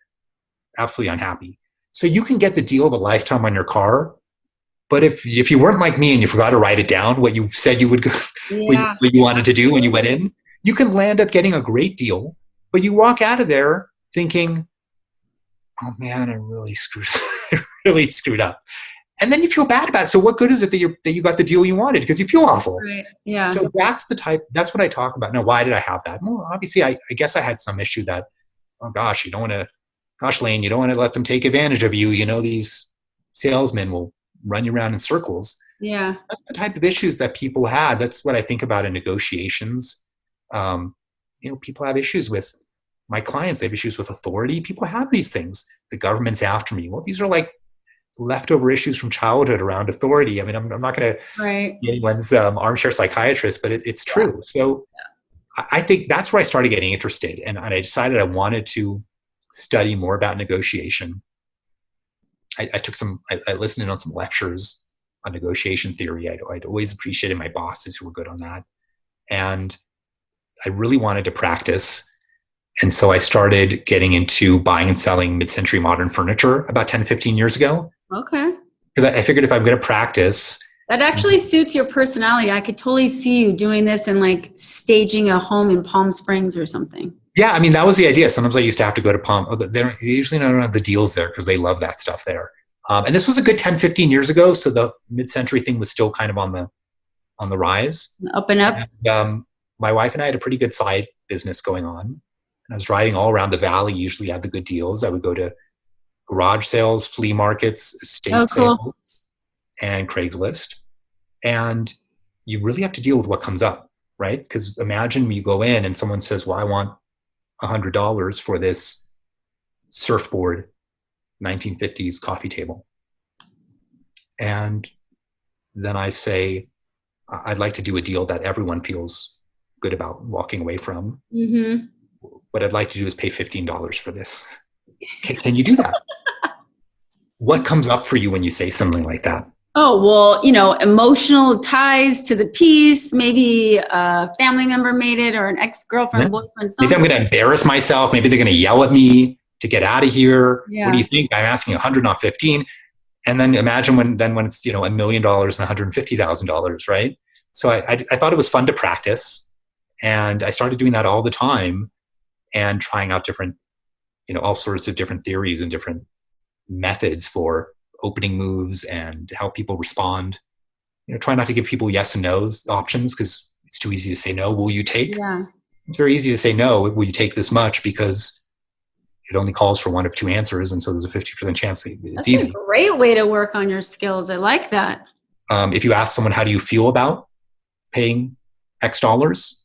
absolutely unhappy. So you can get the deal of a lifetime on your car, but if you weren't like me and you forgot to write it down, what you said you would go, what you wanted to do when you went in, you can land up getting a great deal, but you walk out of there thinking, oh man, I really screwed up. And then you feel bad about it. So what good is it that you got the deal you wanted? Because you feel awful. Right. Yeah. So that's what I talk about. Now, why did I have that? Well, obviously I guess I had some issue that, oh gosh, Laine, you don't want to let them take advantage of you. These salesmen will run you around in circles. Yeah. That's the type of issues that people had. That's what I think about in negotiations. People have issues with my clients. They have issues with authority. People have these things. The government's after me. Well, these are like leftover issues from childhood around authority. I mean, I'm not going to be anyone's armchair psychiatrist, but it's true. So I think that's where I started getting interested. And I decided I wanted to study more about negotiation. I listened in on some lectures on negotiation theory. I'd always appreciated my bosses who were good on that. And I really wanted to practice. And so I started getting into buying and selling mid-century modern furniture about 10, 15 years ago. Okay. Because I figured if I'm going to practice. That actually suits your personality. I could totally see you doing this and like staging a home in Palm Springs or something. Yeah, I mean, that was the idea. Sometimes I used to have to go to Palm. They usually don't have the deals there because they love that stuff there. And this was a good 10, 15 years ago. So the mid-century thing was still kind of on the rise. Up and up. And, my wife and I had a pretty good side business going on. And I was driving all around the valley, usually had the good deals. I would go to garage sales, flea markets, estate sales, and Craigslist. And you really have to deal with what comes up, right? Because imagine you go in and someone says, well, I want $100 for this surfboard 1950s coffee table. And then I say, I'd like to do a deal that everyone feels good about walking away from. Mm-hmm. What I'd like to do is pay $15 for this. Can you do that? What comes up for you when you say something like that? Oh, well, emotional ties to the piece. Maybe a family member made it or an ex-girlfriend, boyfriend. Something. Maybe I'm going to embarrass myself. Maybe they're going to yell at me to get out of here. Yeah. What do you think? I'm asking 100, not 15. And then imagine when it's, $1 million and $150,000, right? So I thought it was fun to practice. And I started doing that all the time and trying out different, all sorts of different theories and different methods for opening moves and how people respond. Try not to give people yes and no's options because it's too easy to say no. Will you take? Yeah. It's very easy to say no. Will you take this much? Because it only calls for one of two answers. And so there's a 50% chance that it's That's easy. A great way to work on your skills. I like that. If you ask someone, how do you feel about paying X dollars?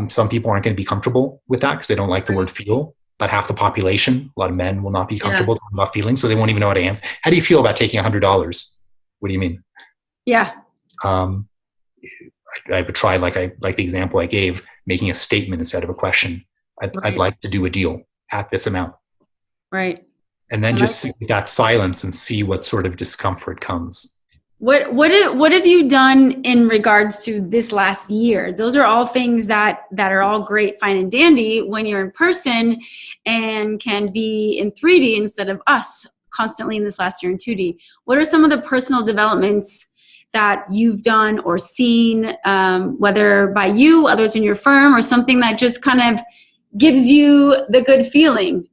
Some people aren't going to be comfortable with that because they don't like the word feel. About half the population, a lot of men will not be comfortable talking about feelings, so they won't even know how to answer. How do you feel about taking $100? What do you mean? Yeah. I would try, like the example I gave, making a statement instead of a question. I'd like to do a deal at this amount. Right. and then I just like sit it. with that silence and see what sort of discomfort comes. What have you done in regards to this last year? Those are all things that are all great, fine and dandy when you're in person and can be in 3D instead of us constantly in this last year in 2D. What are some of the personal developments that you've done or seen, whether by you, others in your firm, or something that just kind of gives you the good feeling?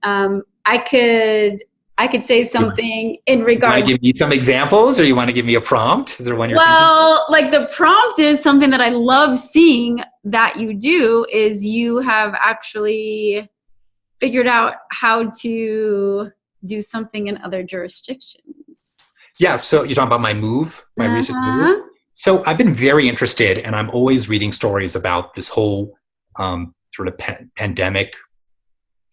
I could say something in You want to regards. give me some examples, or you want to give me a prompt? Is there one you're thinking? Well, like the prompt is something that I love seeing that you do is you have actually figured out how to do something in other jurisdictions. Yeah, so you're talking about my recent move. Uh-huh. So I've been very interested, and I'm always reading stories about this whole sort of pandemic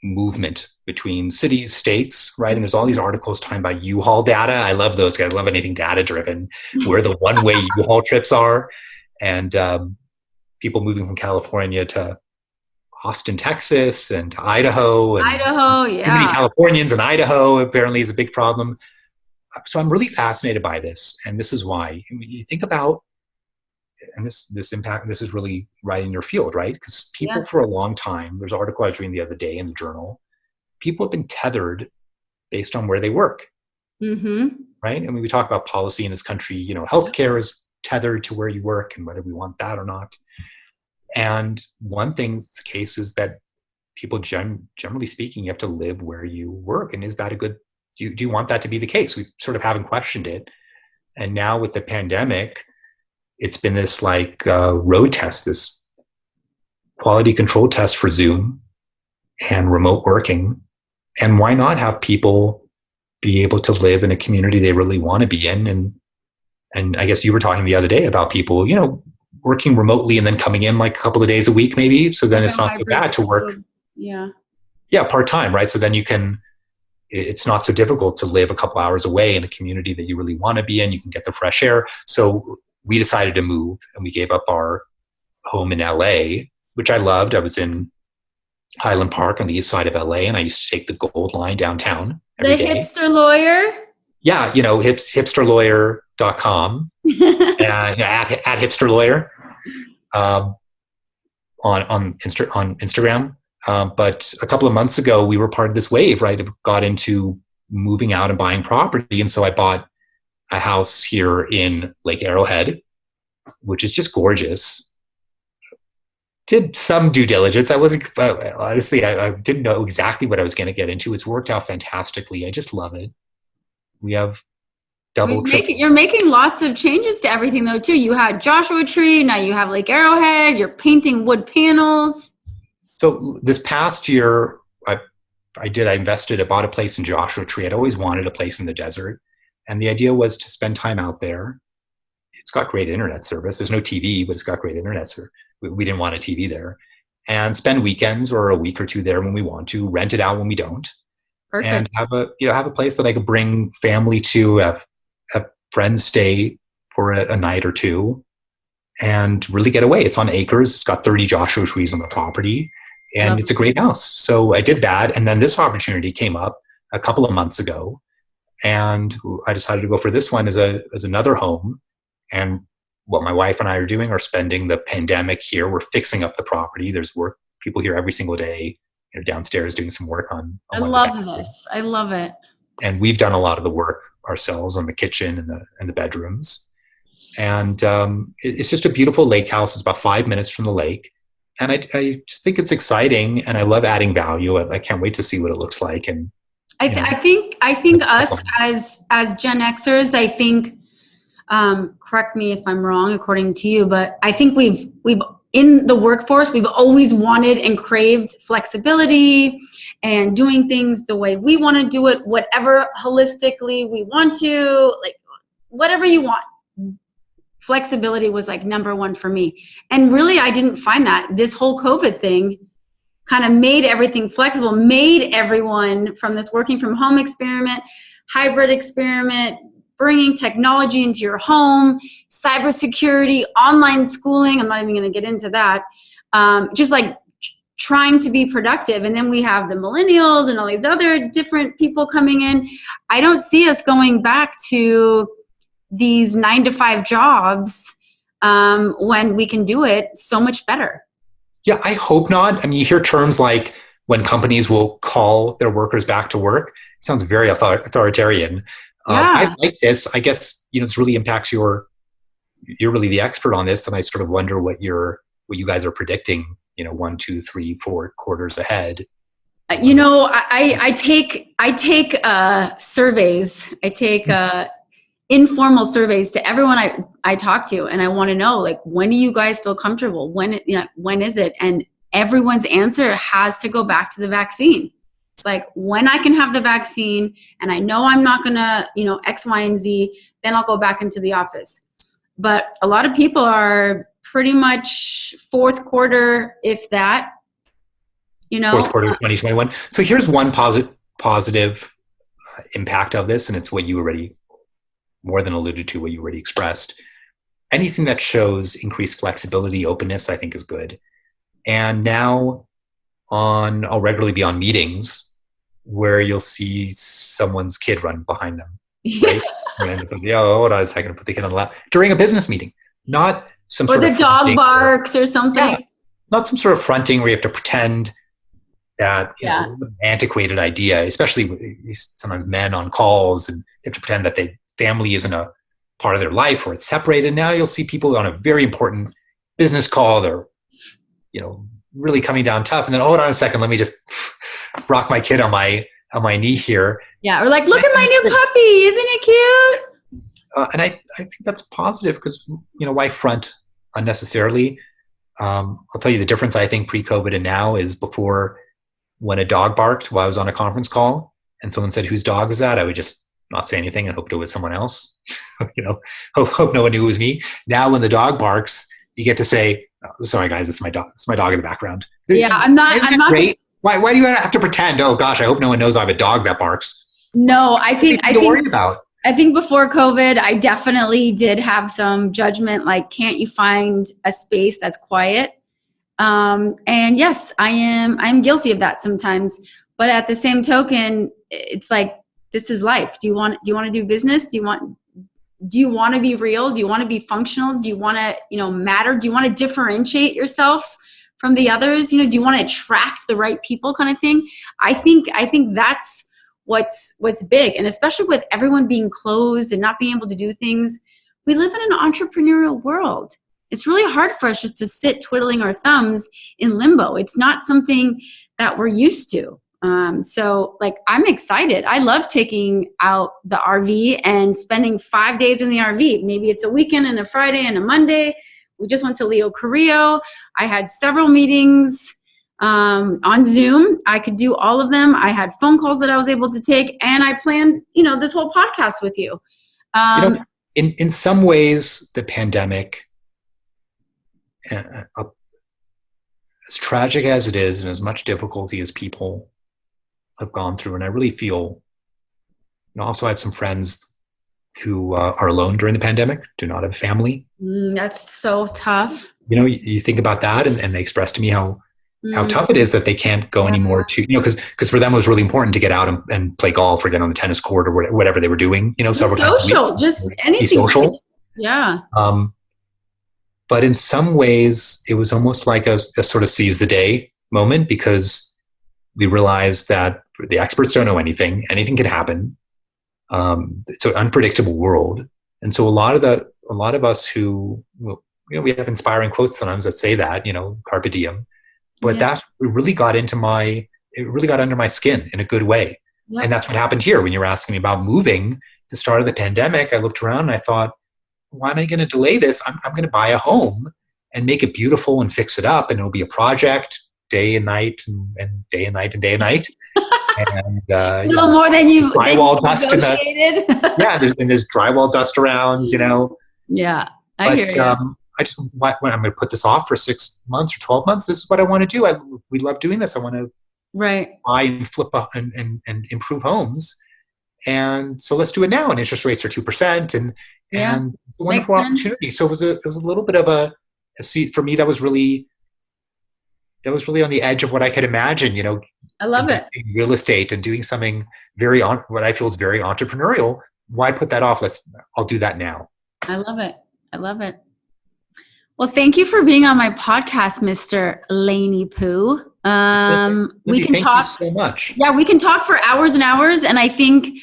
movement between cities, states, right? And there's all these articles talking about U-Haul data. I love those guys. I love anything data-driven, where the one-way U-Haul trips are, and people moving from California to Austin, Texas, and to Idaho, and Idaho, too many yeah. Californians in Idaho apparently is a big problem. So I'm really fascinated by this, and this is why. You think about, and this impact, this is really right in your field, right? Because people Yeah. for a long time, there's an article I was reading the other day in the journal, people have been tethered based on where they work, Mm-hmm. right? I mean, we talk about policy in this country, healthcare is tethered to where you work and whether we want that or not. And one thing that's the case is that people, generally speaking, you have to live where you work. And is that a good, do you want that to be the case? We sort of haven't questioned it. And now with the pandemic, it's been this road test, this quality control test for Zoom and remote working. And why not have people be able to live in a community they really want to be in? And I guess you were talking the other day about people, working remotely and then coming in like a couple of days a week, maybe. So then Like it's a not so hybrid bad to work. schedule. Yeah. Yeah, part-time, right? So then it's not so difficult to live a couple hours away in a community that you really want to be in. You can get the fresh air. So we decided to move, and we gave up our home in LA, which I loved. I was in Highland Park on the east side of LA, and I used to take the Gold Line downtown every The day. hipster lawyer. Yeah, hipsterlawyer.com, at hipsterlawyer on Instagram. But a couple of months ago, we were part of this wave, right? It got into moving out and buying property. And so I bought a house here in Lake Arrowhead, which is just gorgeous. Did some due diligence. I wasn't, honestly, I didn't know exactly what I was going to get into. It's worked out fantastically. I just love it. We have You're making lots of changes to everything though too. You had Joshua Tree, now you have Lake Arrowhead, you're painting wood panels. So this past year, I bought a place in Joshua Tree. I'd always wanted a place in the desert. And the idea was to spend time out there. It's got great internet service. There's no TV, but it's got great internet service. We didn't want a TV there. And spend weekends or a week or two there when we want to, rent it out when we don't. Perfect. And have a place that I could bring family to, have friends stay for a night or two, and really get away. It's on acres. It's got 30 Joshua trees on the property, and it's a great house. So I did that, and then this opportunity came up a couple of months ago, and I decided to go for this one as another home. And what my wife and I are doing are spending the pandemic here. We're fixing up the property. There's people here every single day, downstairs doing some work on I love this. I love it. And we've done a lot of the work ourselves on the kitchen and the bedrooms. And it's just a beautiful lake house. It's about 5 minutes from the lake. And I just think it's exciting, and I love adding value. I can't wait to see what it looks like. And I think us as Gen Xers, I think, correct me if I'm wrong, according to you, but I think we've in the workforce, we've always wanted and craved flexibility and doing things the way we want to do it, whatever holistically we want to, like whatever you want. Flexibility was like number one for me. And really, I didn't find that. This whole COVID thing kind of made everything flexible, made everyone from this working from home experiment, hybrid experiment, bringing technology into your home, cybersecurity, online schooling. I'm not even going to get into that. Just like trying to be productive. And then we have the millennials and all these other different people coming in. I don't see us going back to these 9-to-5 jobs when we can do it so much better. Yeah, I hope not. I mean, you hear terms like when companies will call their workers back to work. It sounds very authoritarian. Yeah. I like this. I guess, this really impacts you're really the expert on this. And I sort of wonder what you guys are predicting, 1, 2, 3, 4 quarters ahead. I take surveys. I take informal surveys to everyone I talk to, and I want to know, like, when do you guys feel comfortable? When is it? And everyone's answer has to go back to the vaccine. It's like, when I can have the vaccine and I know I'm not gonna, X, Y, and Z, then I'll go back into the office. But a lot of people are pretty much fourth quarter, if that. Fourth quarter of 2021. So here's one positive impact of this, and it's what you already more than alluded to, what you already expressed. Anything that shows increased flexibility, openness, I think is good. And now I'll regularly be on meetings where you'll see someone's kid run behind them. Right? Hold on a second, put the kid on the lap. During a business meeting, not some sort of... Or the dog barks or something. Yeah, not some sort of fronting where you have to pretend that antiquated idea, especially sometimes men on calls, and they have to pretend that family isn't a part of their life or it's separated. Now you'll see people on a very important business call. They're, really coming down tough. And then, hold on a second, let me just rock my kid on my knee here. Yeah. Or like, look at my new puppy. Isn't it cute? And I think that's positive because, why front unnecessarily? I'll tell you the difference, I think, pre-COVID and now is before, when a dog barked while I was on a conference call and someone said, whose dog was that? I would just not say anything and hope it was someone else. Hope no one knew it was me. Now when the dog barks, you get to say, oh, sorry guys, it's my dog. It's my dog in the background. I'm not great. Why do you have to pretend? Oh gosh, I hope no one knows I have a dog that barks. No, I think worry about. I think before COVID, I definitely did have some judgment, like, can't you find a space that's quiet? And yes, I'm guilty of that sometimes, but at the same token, it's like, this is life. Do you want to do business? Do you want to be real? Do you want to be functional? Do you want to, matter? Do you want to differentiate yourself from the others? Do you want to attract the right people, kind of thing? I think that's what's big. And especially with everyone being closed and not being able to do things, we live in an entrepreneurial world. It's really hard for us just to sit twiddling our thumbs in limbo. It's not something that we're used to. So like, I'm excited. I love taking out the RV and spending 5 days in the RV. Maybe it's a weekend and a Friday and a Monday. We just went to Leo Carrillo. I had several meetings on Zoom. I could do all of them. I had phone calls that I was able to take, and I planned, this whole podcast with you. In some ways, the pandemic, as tragic as it is, and as much difficulty as people have gone through, and I really feel, also I have some friends who are alone during the pandemic, do not have family. That's so tough. You think about that, and they express to me how tough it is that they can't go anymore to, because for them it was really important to get out and play golf or get on the tennis court or whatever they were doing, several times a week. Just anything. Social. Yeah. But in some ways, it was almost like a sort of seize the day moment, because we realized that the experts don't know anything. Anything can happen. It's an unpredictable world. And so a lot of us who, we have inspiring quotes sometimes that say that, carpe diem, but it really got under my skin in a good way. Yep. And that's what happened here. When you were asking me about moving at the start of the pandemic, I looked around and I thought, why am I going to delay this? I'm going to buy a home and make it beautiful and fix it up. And it'll be a project day and night and day and night and day and night. And, a little more than you drywall dust there's drywall dust around, Yeah, I hear you. I just, when I'm going to put this off for 6 months or 12 months, this is what I want to do. We love doing this. I want to buy and flip and improve homes. And so let's do it now. And interest rates are 2%. And it's a wonderful opportunity. So it was a little bit of a seat for me. That was really, was really on the edge of what I could imagine, I love it. investing in real estate and doing something very what I feel is very entrepreneurial. Why put that off? I'll do that now. I love it. I love it. Well, thank you for being on my podcast, Mr. Laine Poo. We can talk so much. Yeah, we can talk for hours and hours. And I think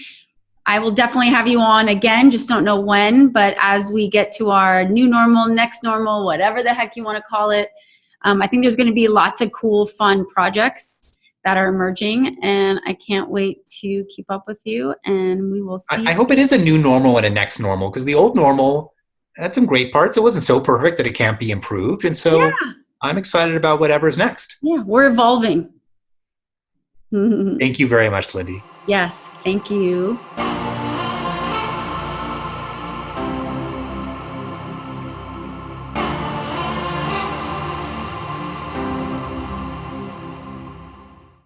I will definitely have you on again. Just don't know when, but as we get to our new normal, next normal, whatever the heck you want to call it, I think there's going to be lots of cool, fun projects that are emerging, and I can't wait to keep up with you, and we will see. I hope it is a new normal and a next normal, because the old normal had some great parts. It wasn't so perfect that it can't be improved. And so I'm excited about whatever's next. Yeah, we're evolving. Thank you very much, Lindy. Yes, thank you.